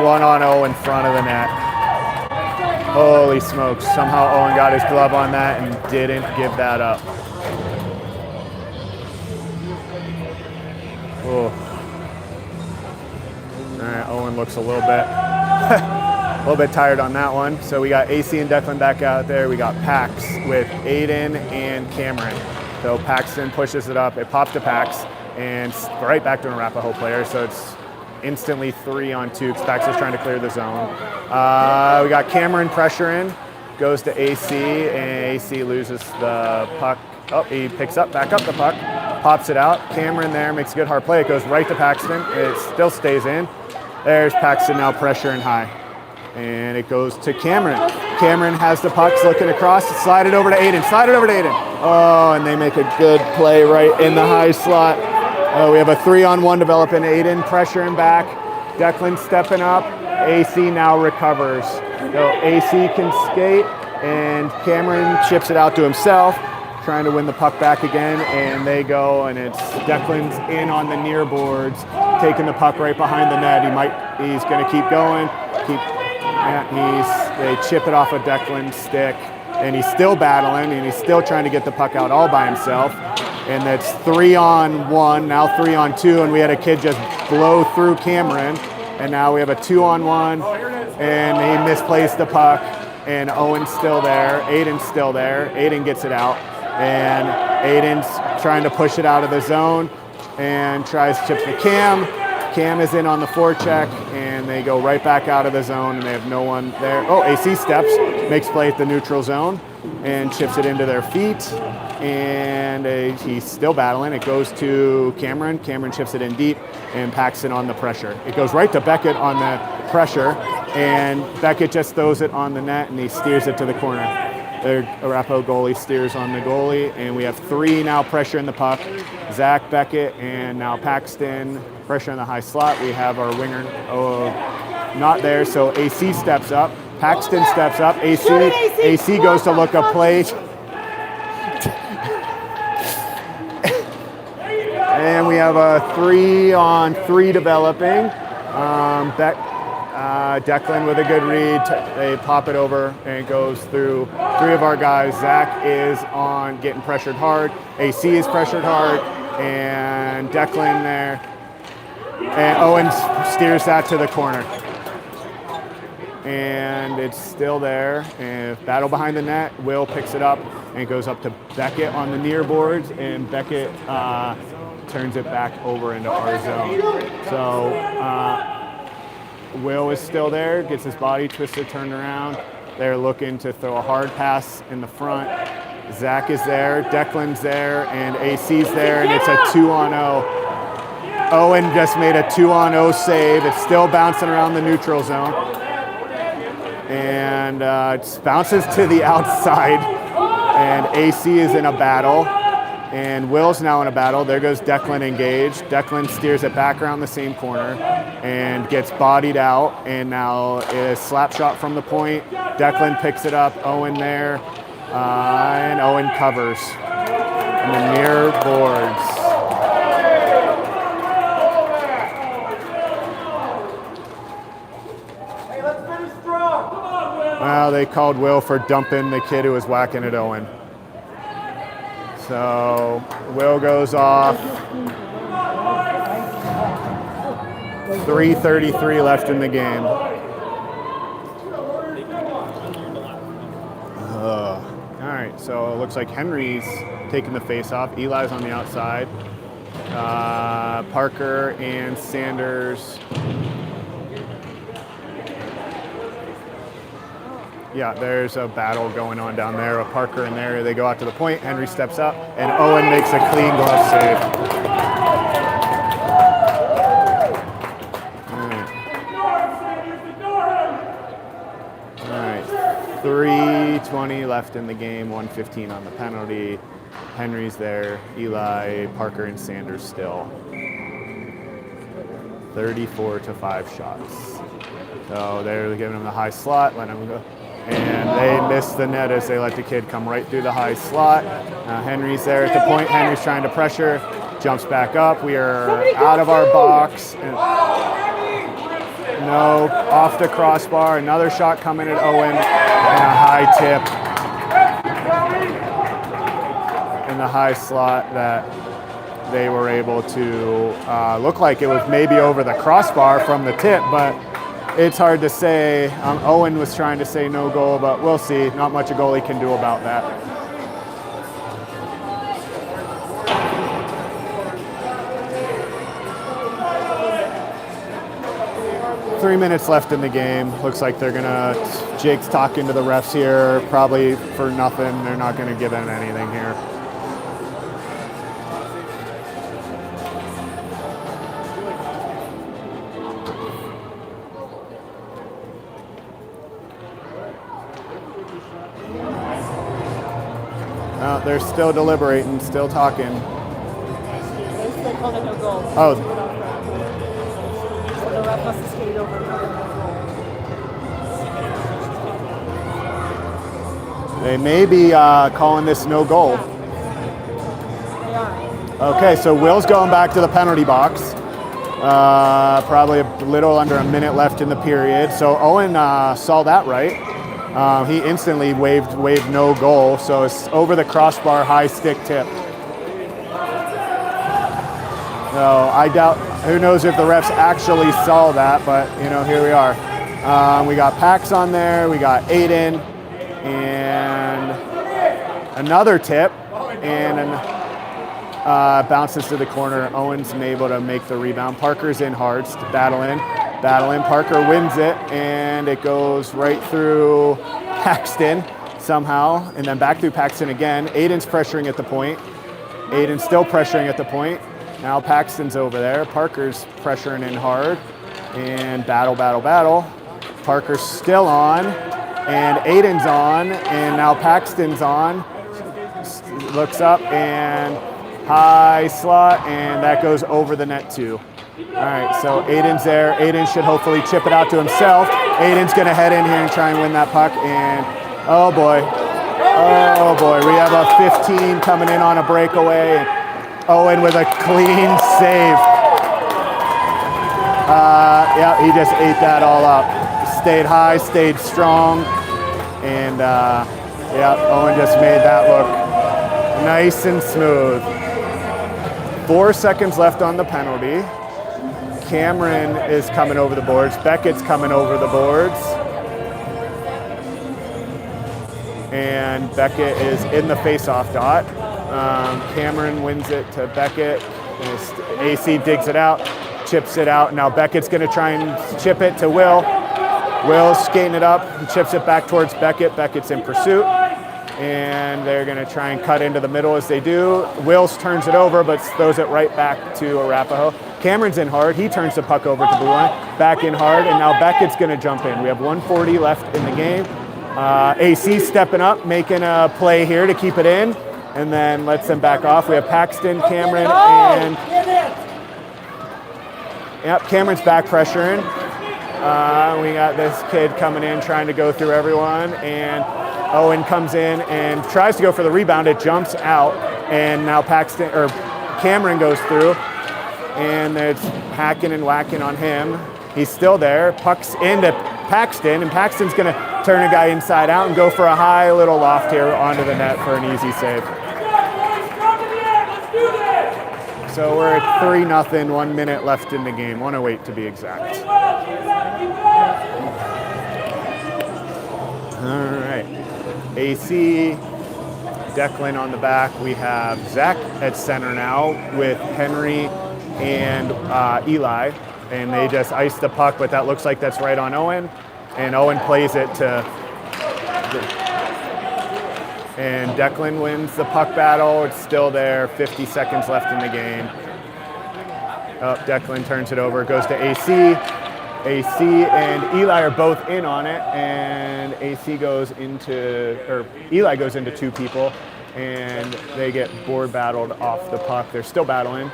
1-on-0 in front of the net. Holy smokes, somehow Owen got his glove on that and didn't give that up. Oh. All right, Owen looks a little bit tired on that one. So we got AC and Declan back out there. We got Pax with Aiden and Cameron. So Paxton pushes it up. It pops to Pax and right back to an Arapahoe player. So it's instantly 3-on-2 because Pax is trying to clear the zone. We got Cameron pressuring, goes to AC, and AC loses the puck. Oh, he picks back up the puck, pops it out. Cameron there makes a good hard play. It goes right to Paxton. It still stays in. There's Paxton now pressuring high. And it goes to Cameron. Cameron has the puck, looking across, slide it over to Aiden. Oh, and they make a good play right in the high slot. Oh, we have a 3-on-1 developing. Aiden pressuring back. Declan stepping up. AC now recovers. So AC can skate, and Cameron chips it out to himself, trying to win the puck back again, and they go, and it's Declan's in on the near boards, taking the puck right behind the net. He's going to keep going. They chip it off of Declan's stick, and he's still battling, and he's still trying to get the puck out all by himself. And that's 3-on-1, now 3-on-2, and we had a kid just blow through Cameron, and now we have a 2-on-1, and he misplaced the puck, and Owen's still there, Aiden's still there. Aiden gets it out, and Aiden's trying to push it out of the zone and tries to chip to Cam. Cam is in on the forecheck, and they go right back out of the zone, and they have no one there. Oh, AC steps, makes play at the neutral zone, and chips it into their feet, and he's still battling. It goes to Cameron. Cameron chips it in deep, and Paxton on the pressure. It goes right to Beckett on the pressure, and Beckett just throws it on the net, and he steers it to the corner. The Arapahoe goalie steers on the goalie, and we have 3 now pressure in the puck. Zach, Beckett, and now Paxton pressure in the high slot. We have our winger not there, so AC steps up. Paxton steps up. AC goes to look a play. And we have a 3-on-3 developing. Declan with a good read. They pop it over, and it goes through 3 of our guys. Zach is on getting pressured hard. AC is pressured hard, and Declan there. And Owen steers that to the corner. And it's still there. And battle behind the net. Will picks it up, and it goes up to Beckett on the near boards, and Beckett turns it back over into our zone. So Will is still there, gets his body twisted, turned around. They're looking to throw a hard pass in the front. Zach is there, Declan's there, and AC's there, and it's a 2-on-0. Owen just made a 2-on-0 save. It's still bouncing around the neutral zone. And it bounces to the outside, and AC is in a battle. And Will's now in a battle. There goes Declan engaged. Declan steers it back around the same corner and gets bodied out. And now is slap shot from the point. Declan picks it up. Owen there. And Owen covers. And the near boards.
Hey, let's finish strong. Come on, Will.
Well, they called Will for dumping the kid who was whacking at Owen. So Will goes off. 3:33 left in the game. All right, so it looks like Henry's taking the face off. Eli's on the outside. Parker and Sanders. Yeah, there's a battle going on down there. Parker in there. They go out to the point. Henry steps up, and Owen makes a clean glove save. All right. 3:20 left in the game. 1:15 on the penalty. Henry's there. Eli, Parker, and Sanders still. 34-5 shots. So they're giving him the high slot, letting him go. And they miss the net as they let the kid come right through the high slot. Henry's there at the point. Henry's trying to pressure, jumps back up. We are out of our box. And no, off the crossbar. Another shot coming at Owen and a high tip in the high slot that they were able to look like it was maybe over the crossbar from the tip, but it's hard to say. Owen was trying to say no goal, but we'll see. Not much a goalie can do about that. Three minutes left in the game. Looks like they're gonna, Jake's talking to the refs here, probably for nothing. They're not gonna give in anything here. They're still deliberating, still talking.
They called it no goal.
Oh.
So the ref must have skated over.
They may be calling this no goal.
They are.
Okay, so Will's going back to the penalty box. Probably a little under a minute left in the period. So Owen saw that right. He instantly waved no goal, so it's over the crossbar, high stick tip. So I doubt, who knows if the refs actually saw that, but here we are. We got Pax on there, we got Aiden, and another tip, and bounces to the corner. Owen's able to make the rebound. Parker's in hard, battle in. Parker wins it, and it goes right through Paxton somehow, and then back through Paxton again. Aiden's pressuring at the point. Aiden's still pressuring at the point. Now Paxton's over there. Parker's pressuring in hard, and battle. Parker's still on, and Aiden's on, and now Paxton's on. Looks up, and high slot, and that goes over the net too. All right, so Aiden's there. Aiden should hopefully chip it out to himself. Aiden's gonna head in here and try and win that puck, and oh boy, we have a 15 coming in on a breakaway, and Owen with a clean save. Yeah, he just ate that all up. Stayed high, stayed strong, and yeah, Owen just made that look nice and smooth. 4 seconds left on the penalty. Cameron is coming over the boards. Beckett's coming over the boards. And Beckett is in the face-off dot. Cameron wins it to Beckett. AC digs it out, chips it out. Now Beckett's gonna try and chip it to Will. Will's skating it up, he chips it back towards Beckett. Beckett's in pursuit. And they're gonna try and cut into the middle as they do. Wills turns it over, but throws it right back to Arapahoe. Cameron's in hard, he turns the puck over to blue line, back in hard, and now Beckett's gonna jump in. We have 1:40 left in the game. AC stepping up, making a play here to keep it in. and then lets them back off. We have Paxton, Cameron, and Cameron's back pressuring. We got this kid coming in trying to go through everyone, and Owen comes in and tries to go for the rebound. It jumps out, and now Cameron goes through, and it's hacking and whacking on him. He's still there. Puck's into Paxton, and Paxton's going to turn a guy inside out and go for a high little loft here onto the net for an easy save. So we're at 3-0, 1 minute left in the game, 1:08 to be exact. All right, AC, Declan on the back. We have Zach at center now with Henry and Eli, and they just iced the puck, but that looks like that's right on Owen, and Owen plays it to, and Declan wins the puck battle. It's still there, 50 seconds left in the game. Declan turns it over, it goes to AC. AC and Eli are both in on it, and Eli goes into two people, and they get board battled off the puck. They're still battling.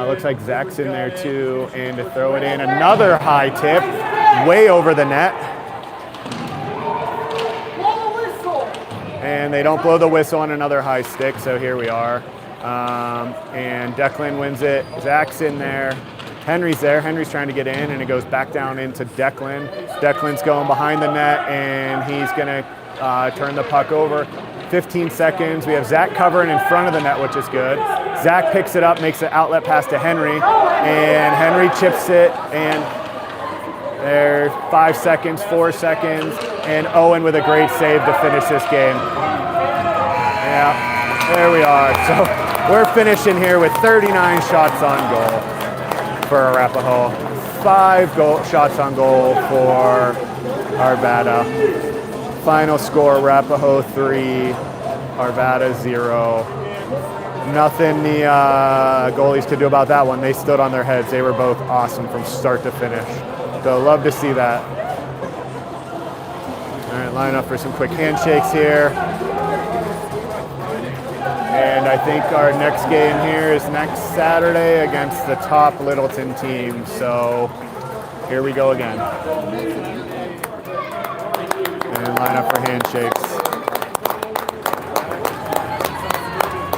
Looks like Zach's in there too, and to throw it in, another high tip, way over the net. And they don't blow the whistle on another high stick, so here we are. And Declan wins it. Zach's in there. Henry's there. Henry's trying to get in, and it goes back down into Declan. Declan's going behind the net, and he's going to turn the puck over. 15 seconds. We have Zach covering in front of the net, which is good. Zach picks it up, makes an outlet pass to Henry, and Henry chips it, and there's 5 seconds, 4 seconds, and Owen with a great save to finish this game. Yeah, there we are. So we're finishing here with 39 shots on goal for Arapahoe. 5 shots on goal for Arvada. Final score, Arapahoe 3, Arvada 0. Nothing the goalies could do about that one. They stood on their heads. They were both awesome from start to finish. So love to see that. All right, line up for some quick handshakes here. And I think our next game here is next Saturday against the top Littleton team. So here we go again. And line up for handshakes.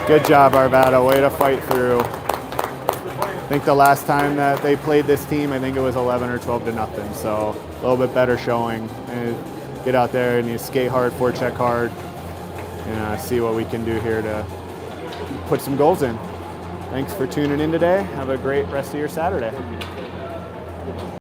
Good job, Arvada. Way to fight through. I think the last time that they played this team, I think it was 11 or 12 to nothing. So a little bit better showing. And get out there and you skate hard, forecheck hard, and see what we can do here to put some goals in. Thanks for tuning in today. Have a great rest of your Saturday.